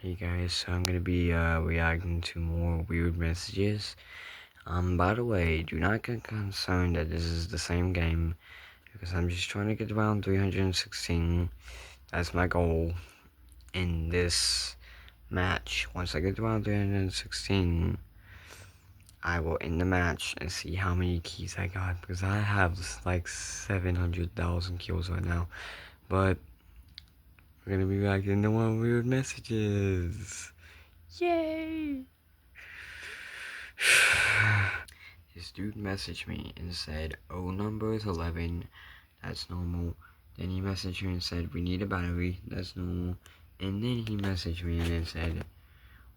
Hey guys, so I'm gonna be reacting to more weird messages. By the way, do not get concerned that this is the same game because I'm just trying to get around 316. That's my goal in this match. Once I get around 316, I will end the match and see how many keys I got because I have like 700,000 kills right now. But we're gonna be reacting to more weird messages. Yay! This dude messaged me and said, "Oh, number is 11. That's normal." Then he messaged me and said, "We need a battery." That's normal. And then he messaged me and then said,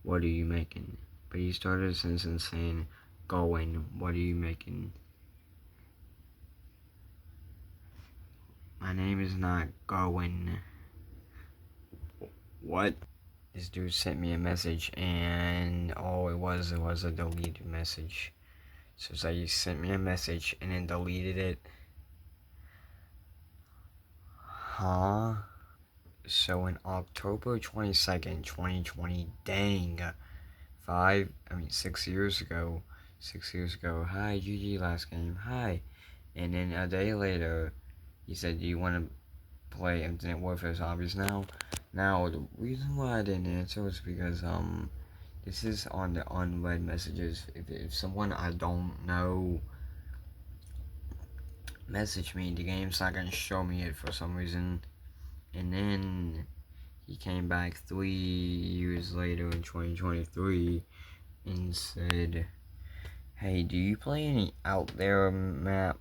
"What are you making?" But he started a sentence saying, "Going, what are you making?" My name is not Garwin. What? This dude sent me a message and all it was a deleted message. So it's like he sent me a message and then deleted it. Huh? So in October 22nd, 2020, dang, 6 years ago, hi, GG last game, hi. And then a day later, he said, "Do you want to play Infinite Warfare Zombies now?" Now, the reason why I didn't answer was because, this is on the unread messages. If someone I don't know message me, the game's not gonna show me it for some reason. And then he came back 3 years later in 2023 and said, "Hey, do you play any out there map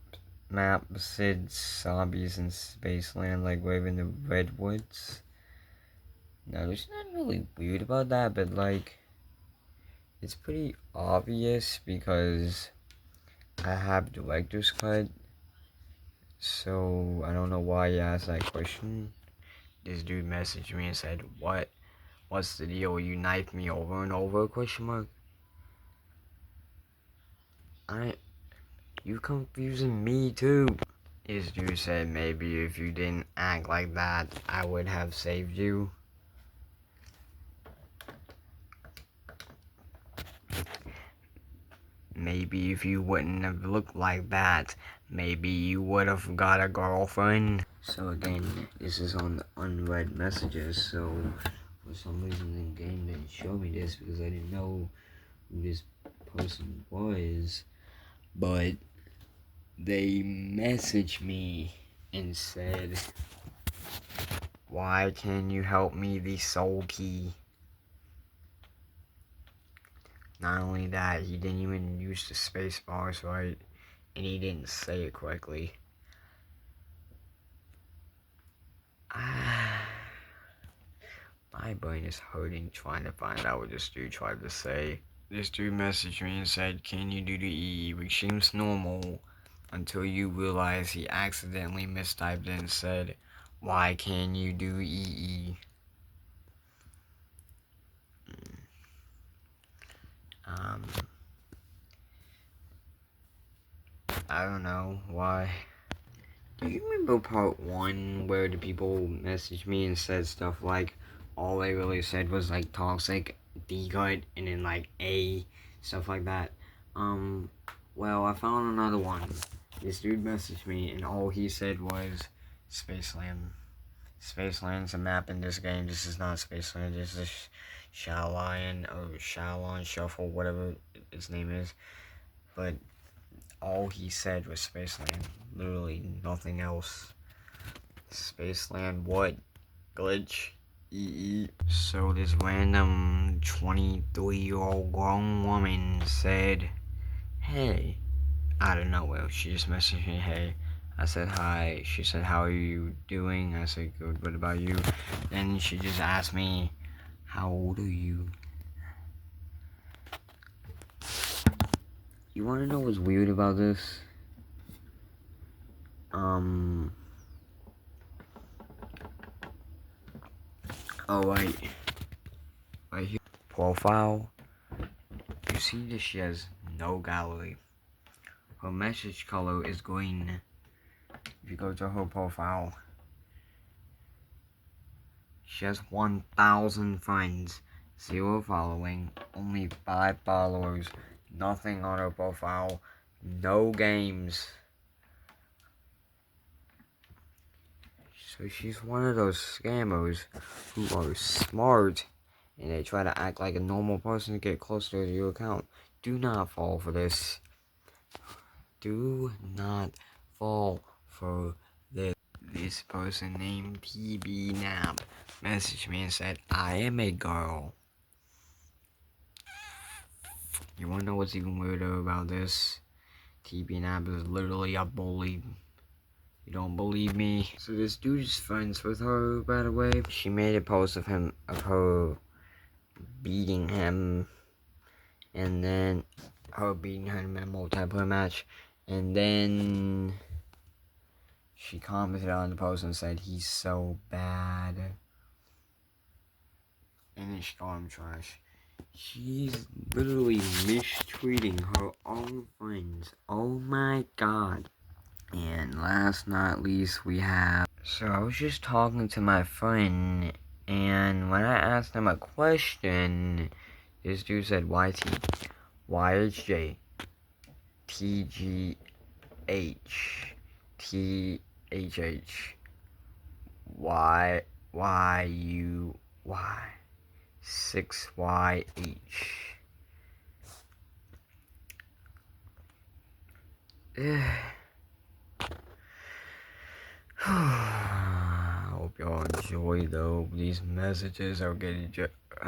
besides zombies in Spaceland like Raven the Redwoods?" Now, there's nothing really weird about that, but like, it's pretty obvious because I have director's cut, so I don't know why you asked that question. This dude messaged me and said, "What? What's the deal? You knife me over and over?" Question mark. You confusing me too. This dude said maybe if you didn't act like that, I would have saved you. Maybe if you wouldn't have looked like that, maybe you would have got a girlfriend. So again, this is on the unread messages, so for some reason the game didn't show me this because I didn't know who this person was. But they messaged me and said, "Why can you help me the soul key?" Not only that, he didn't even use the space bars right, and he didn't say it correctly. My brain is hurting trying to find out what this dude tried to say. This dude messaged me and said, "Can you do the EE?" which seems normal until you realize he accidentally mistyped it and said, "Why can you do EE?" I don't know why. Do you remember part 1 where the people messaged me and said stuff like, all they really said was like toxic, D-cut, and then like A, stuff like that? Well, I found another one. This dude messaged me and all he said was Spaceland. Spaceland's a map in this game. This is not Spaceland. This is Shallon or Shallon Shuffle, whatever its name is. But all he said was Spaceland. Literally nothing else. Spaceland what? Glitch? EE. So this random 23-year-old grown woman said, "Hey," out of nowhere. She just messaged me, "Hey." I said hi. She said, "How are you doing?" I said, "Good. What about you?" Then she just asked me, "How old are you?" You wanna know what's weird about this? Oh, right here, profile. You see that she has no gallery. Her message color is green. If you go to her profile, she has 1,000 friends. 0 following, only 5 followers, nothing on her profile, no games. So she's one of those scammers who are smart and they try to act like a normal person to get closer to your account. Do not fall for this. Do not fall for this. This person named TB Nap messaged me and said, I am a girl. You wanna know what's even weirder about this? TB Nap is literally a bully. You don't believe me? So this dude is friends with her, by the way. She made a post of her beating him, and then her beating him in a multiplayer match, and then she commented on the post and said he's so bad, and then she called him trash. She's literally mistreating her own friends. Oh my god. And last not least, we have... So I was just talking to my friend, and when I asked him a question, this dude said YT, YHJ, TGH, THH, YUY, 6YH. I hope y'all enjoy though. These messages are getting